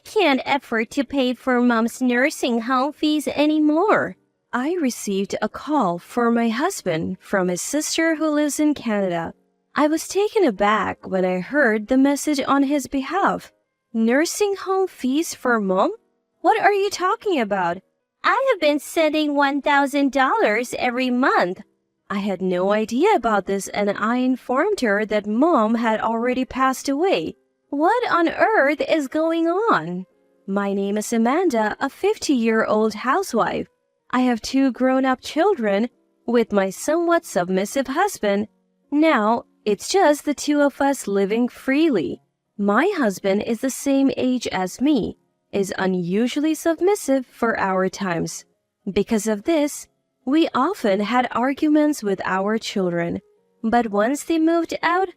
can't afford to pay for Mom's nursing home fees anymore. I received a call for my husband from his sister who lives in Canada. I was taken aback when I heard the message on his behalf. Nursing home fees for Mom? What are you talking about? I have been sending $1,000 every month. I had no idea about this and I informed her that Mom had already passed away. What on earth is going on? My name is Amanda, a 50-year-old housewife. I have 2 grown-up children with my somewhat submissive husband. Now, it's just the 2 of us living freely. My husband is the same age as me, is unusually submissive for our times. Because of this, we often had arguments with our children. But once they moved out,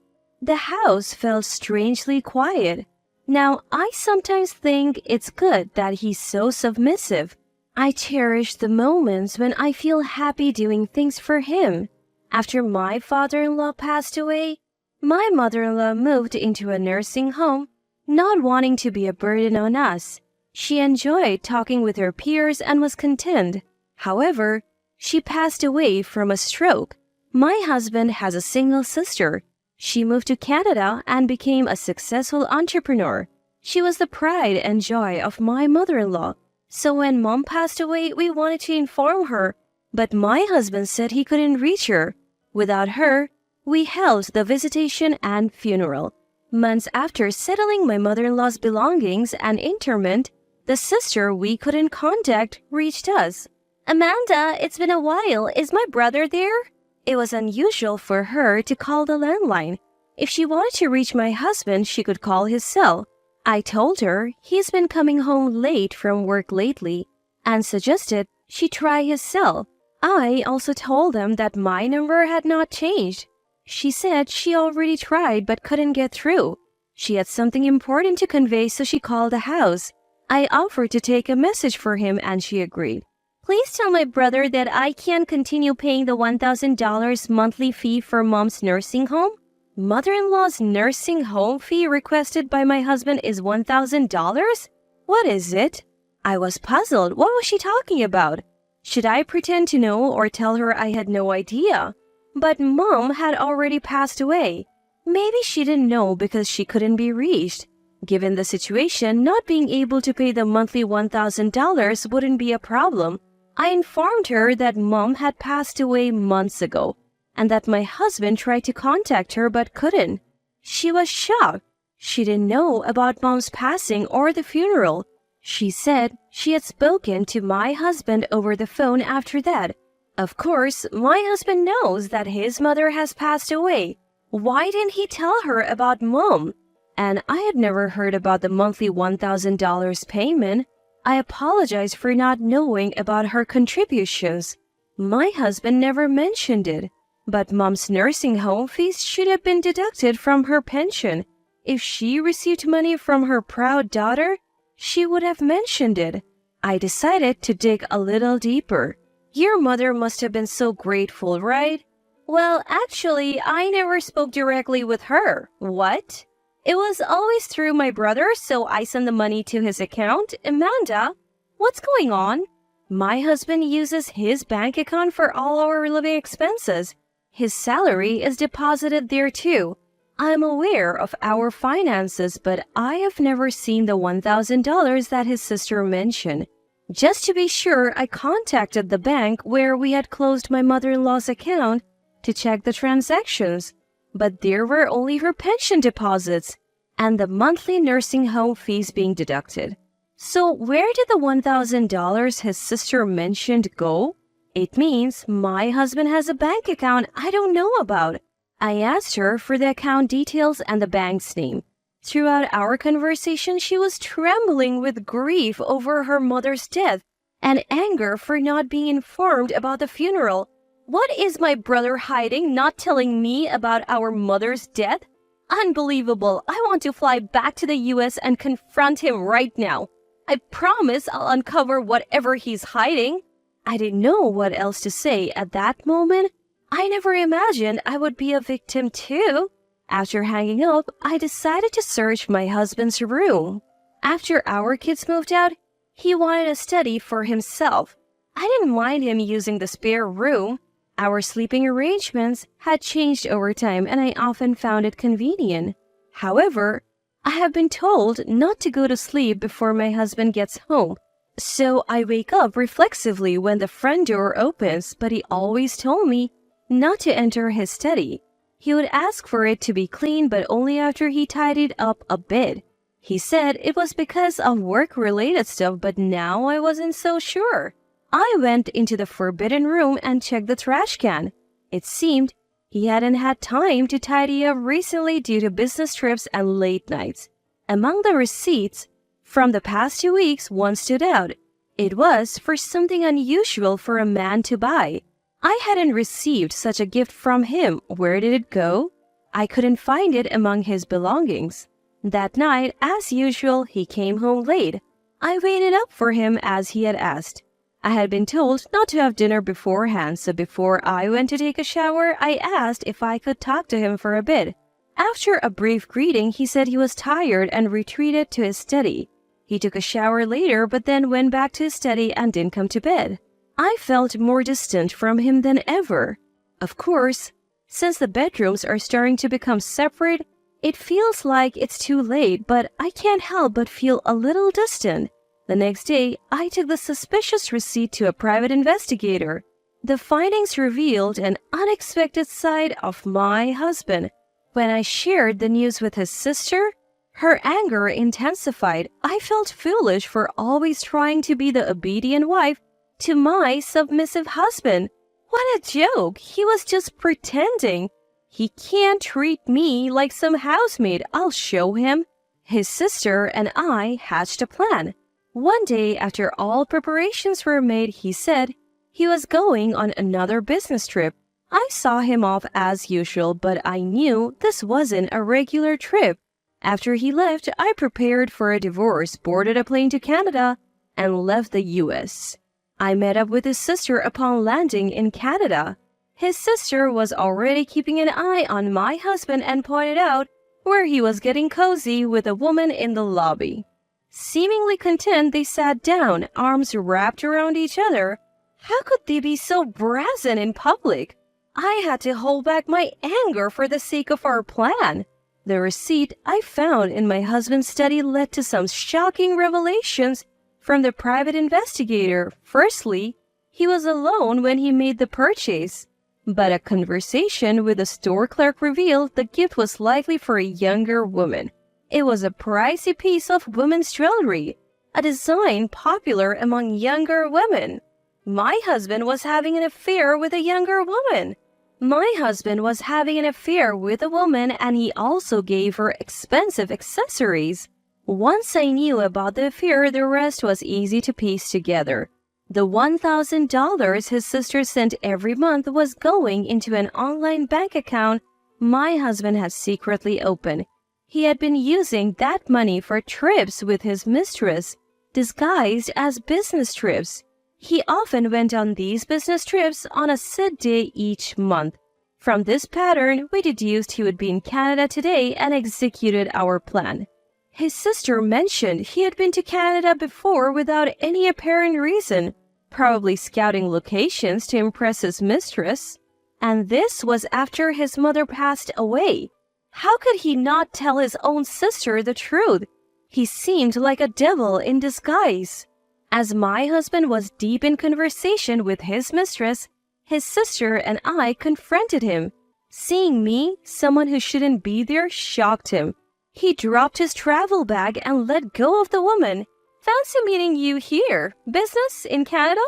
the house felt strangely quiet. Now, I sometimes think it's good that he's so submissive. I cherish the moments when I feel happy doing things for him. After my father-in-law passed away, my mother-in-law moved into a nursing home, not wanting to be a burden on us. She enjoyed talking with her peers and was content. However, she passed away from a stroke. My husband has a single sister. She moved to Canada and became a successful entrepreneur. She was the pride and joy of my mother-in-law. So when Mom passed away, we wanted to inform her, but my husband said he couldn't reach her. Without her, we held the visitation and funeral. Months after settling my mother-in-law's belongings and interment, the sister we couldn't contact reached us. Amanda, it's been a while. Is my brother there? It was unusual for her to call the landline. If she wanted to reach my husband, she could call his cell. I told her he's been coming home late from work lately and suggested she try his cell. I also told him that my number had not changed. She said she already tried but couldn't get through. She had something important to convey, so she called the house. I offered to take a message for him and she agreed. Please tell my brother that I can't continue paying the $1,000 monthly fee for Mom's nursing home. Mother-in-law's nursing home fee requested by my husband is $1,000? What is it? I was puzzled. What was she talking about? Should I pretend to know or tell her I had no idea? But Mom had already passed away. Maybe she didn't know because she couldn't be reached. Given the situation, not being able to pay the monthly $1,000 wouldn't be a problem. I informed her that Mom had passed away months ago and that my husband tried to contact her but couldn't. She was shocked. She didn't know about Mom's passing or the funeral. She said she had spoken to my husband over the phone after that. Of course, my husband knows that his mother has passed away. Why didn't he tell her about Mom? And I had never heard about the monthly $1,000 payment. I apologize for not knowing about her contributions. My husband never mentioned it. But Mom's nursing home fees should have been deducted from her pension. If she received money from her proud daughter, she would have mentioned it. I decided to dig a little deeper. Your mother must have been so grateful, right? Well, actually, I never spoke directly with her. What? It was always through my brother, so I sent the money to his account. Amanda, what's going on? My husband uses his bank account for all our living expenses. His salary is deposited there too. I'm aware of our finances, but I have never seen the $1,000 that his sister mentioned. Just to be sure, I contacted the bank where we had closed my mother-in-law's account to check the transactions. But there were only her pension deposits and the monthly nursing home fees being deducted. So where did the $1,000 his sister mentioned go? It means my husband has a bank account I don't know about. I asked her for the account details and the bank's name. Throughout our conversation, she was trembling with grief over her mother's death and anger for not being informed about the funeral. What is my brother hiding, not telling me about our mother's death? Unbelievable. I want to fly back to the US and confront him right now. I promise I'll uncover whatever he's hiding. I didn't know what else to say at that moment. I never imagined I would be a victim too. After hanging up, I decided to search my husband's room. After our kids moved out, he wanted a study for himself. I didn't mind him using the spare room. Our sleeping arrangements had changed over time and I often found it convenient. However, I have been told not to go to sleep before my husband gets home. So I wake up reflexively when the front door opens, but he always told me not to enter his study. He would ask for it to be clean, but only after he tidied up a bit. He said it was because of work-related stuff, but now I wasn't so sure. I went into the forbidden room and checked the trash can. It seemed he hadn't had time to tidy up recently due to business trips and late nights. Among the receipts from the past 2 weeks, one stood out. It was for something unusual for a man to buy. I hadn't received such a gift from him. Where did it go? I couldn't find it among his belongings. That night, as usual, he came home late. I waited up for him as he had asked. I had been told not to have dinner beforehand, so before I went to take a shower, I asked if I could talk to him for a bit. After a brief greeting, he said he was tired and retreated to his study. He took a shower later, but then went back to his study and didn't come to bed. I felt more distant from him than ever. Of course, since the bedrooms are starting to become separate, it feels like it's too late, but I can't help but feel a little distant. The next day, I took the suspicious receipt to a private investigator. The findings revealed an unexpected side of my husband. When I shared the news with his sister, her anger intensified. I felt foolish for always trying to be the obedient wife to my submissive husband. What a joke! He was just pretending. He can't treat me like some housemaid. I'll show him. His sister and I hatched a plan. One day, after all preparations were made, he said he was going on another business trip. I saw him off as usual, but I knew this wasn't a regular trip. After he left, I prepared for a divorce, boarded a plane to Canada, and left the U.S. I met up with his sister upon landing in Canada. His sister was already keeping an eye on my husband and pointed out where he was getting cozy with a woman in the lobby. Seemingly content, they sat down, arms wrapped around each other. How could they be so brazen in public? I had to hold back my anger for the sake of our plan. The receipt I found in my husband's study led to some shocking revelations from the private investigator. Firstly, he was alone when he made the purchase, but a conversation with the store clerk revealed the gift was likely for a younger woman. It was a pricey piece of women's jewelry, a design popular among younger women. My husband was having an affair with a younger woman. My husband was having an affair with a woman, and he also gave her expensive accessories. Once I knew about the affair, the rest was easy to piece together. The $1,000 his sister sent every month was going into an online bank account my husband had secretly opened. He had been using that money for trips with his mistress, disguised as business trips. He often went on these business trips on a set day each month. From this pattern, we deduced he would be in Canada today and executed our plan. His sister mentioned he had been to Canada before without any apparent reason, probably scouting locations to impress his mistress. And this was after his mother passed away. How could he not tell his own sister the truth? He seemed like a devil in disguise. As my husband was deep in conversation with his mistress, his sister and I confronted him. Seeing me, someone who shouldn't be there, shocked him. He dropped his travel bag and let go of the woman. Fancy meeting you here. Business in Canada?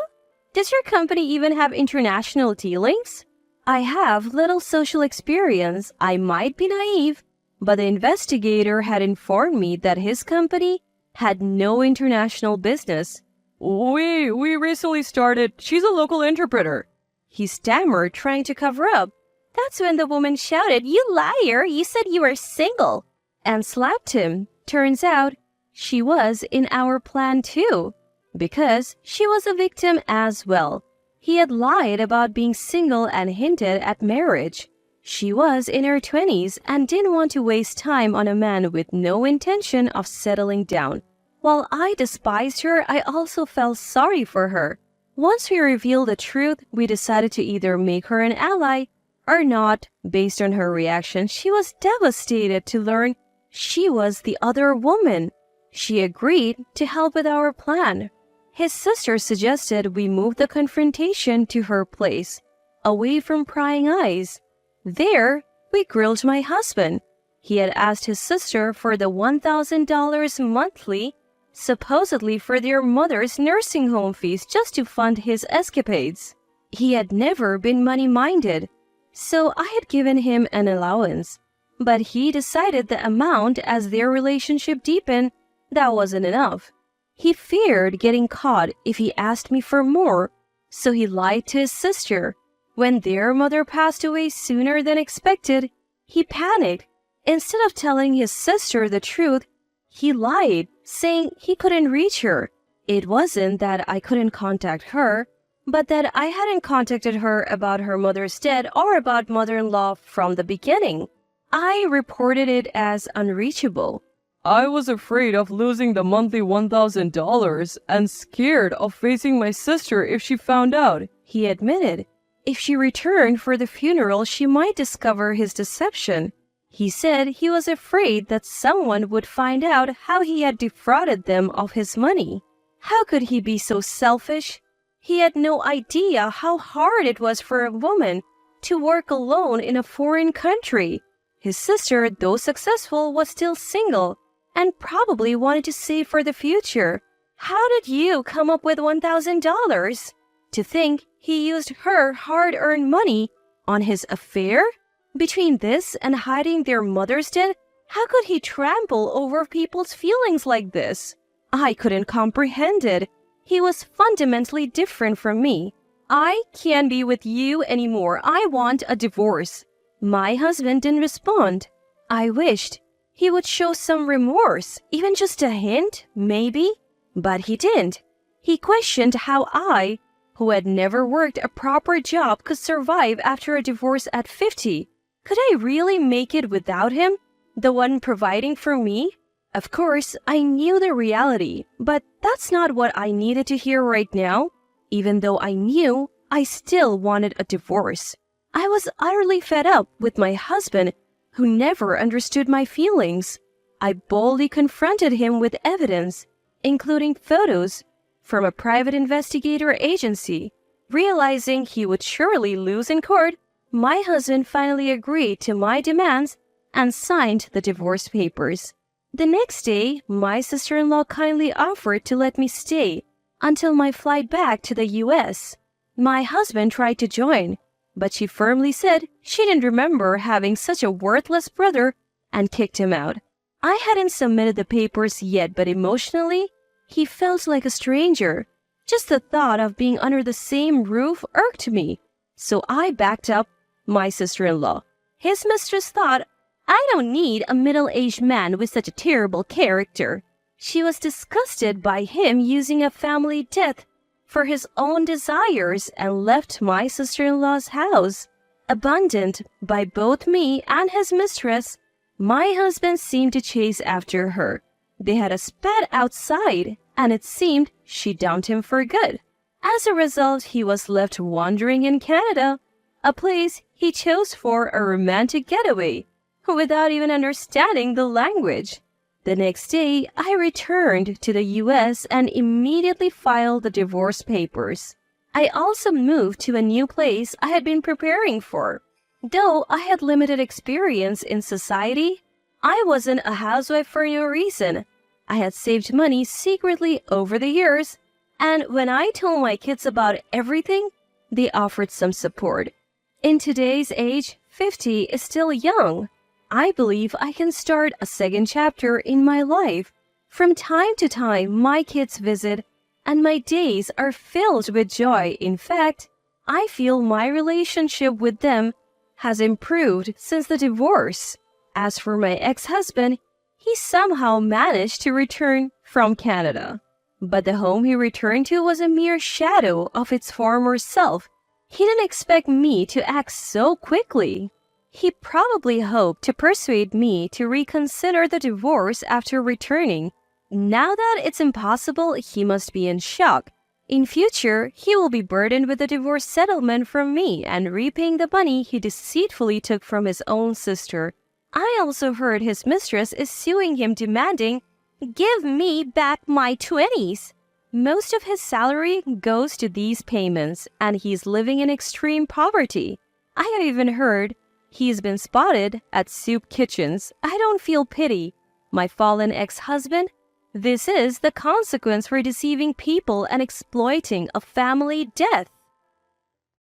Does your company even have international dealings? I have little social experience. I might be naive, but the investigator had informed me that his company had no international business. We recently started. She's a local interpreter. He stammered, trying to cover up. That's when the woman shouted, "You liar! You said you were single!" and slapped him. Turns out, she was in our plan too, because she was a victim as well. He had lied about being single and hinted at marriage. She was in her 20s and didn't want to waste time on a man with no intention of settling down. While I despised her, I also felt sorry for her. Once we revealed the truth, we decided to either make her an ally or not. Based on her reaction, she was devastated to learn she was the other woman. She agreed to help with our plan. His sister suggested we move the confrontation to her place, away from prying eyes. There, we grilled my husband. He had asked his sister for the $1,000 monthly, supposedly for their mother's nursing home fees, just to fund his escapades. He had never been money-minded, so I had given him an allowance. But he decided the amount as their relationship deepened, that wasn't enough. He feared getting caught if he asked me for more, so he lied to his sister. When their mother passed away sooner than expected, he panicked. Instead of telling his sister the truth, he lied, saying he couldn't reach her. It wasn't that I couldn't contact her, but that I hadn't contacted her about her mother's death or about mother-in-law from the beginning. I reported it as unreachable. I was afraid of losing the monthly $1,000 and scared of facing my sister if she found out, he admitted. If she returned for the funeral, she might discover his deception. He said he was afraid that someone would find out how he had defrauded them of his money. How could he be so selfish? He had no idea how hard it was for a woman to work alone in a foreign country. His sister, though successful, was still single and probably wanted to save for the future. How did you come up with $1,000? To think he used her hard-earned money on his affair? Between this and hiding their mother's death, how could he trample over people's feelings like this? I couldn't comprehend it. He was fundamentally different from me. I can't be with you anymore. I want a divorce. My husband didn't respond. I wished he would show some remorse, even just a hint, maybe. But he didn't. He questioned how I, who had never worked a proper job, could survive after a divorce at 50. Could I really make it without him, the one providing for me? Of course, I knew the reality, but that's not what I needed to hear right now. Even though I knew, I still wanted a divorce. I was utterly fed up with my husband, who never understood my feelings. I boldly confronted him with evidence, including photos from a private investigator agency. Realizing he would surely lose in court, my husband finally agreed to my demands and signed the divorce papers. The next day, my sister-in-law kindly offered to let me stay until my flight back to the U.S. My husband tried to join, but she firmly said she didn't remember having such a worthless brother and kicked him out. I hadn't submitted the papers yet, but emotionally, he felt like a stranger. Just the thought of being under the same roof irked me, so I backed up my sister-in-law. His mistress thought, I don't need a middle-aged man with such a terrible character. She was disgusted by him using a family death for his own desires and left my sister-in-law's house. Abandoned by both me and his mistress, my husband seemed to chase after her. They had a spat outside, and it seemed she dumped him for good. As a result, he was left wandering in Canada, a place he chose for a romantic getaway, without even understanding the language. The next day, I returned to the U.S. and immediately filed the divorce papers. I also moved to a new place I had been preparing for. Though I had limited experience in society, I wasn't a housewife for no reason. I had saved money secretly over the years, and when I told my kids about everything, they offered some support. In today's age, 50 is still young. I believe I can start a second chapter in my life. From time to time, my kids visit, and my days are filled with joy. In fact, I feel my relationship with them has improved since the divorce. As for my ex-husband, he somehow managed to return from Canada. But the home he returned to was a mere shadow of its former self. He didn't expect me to act so quickly. He probably hoped to persuade me to reconsider the divorce after returning, Now that it's impossible, he must be in shock. In future, he will be burdened with a divorce settlement from me and repaying the money he deceitfully took from his own sister. I also heard his mistress is suing him demanding, "Give me back my 20s." Most of his salary goes to these payments, and he's living in extreme poverty. I have even heard he's been spotted at soup kitchens. I don't feel pity. My fallen ex-husband? This is the consequence for deceiving people and exploiting a family death.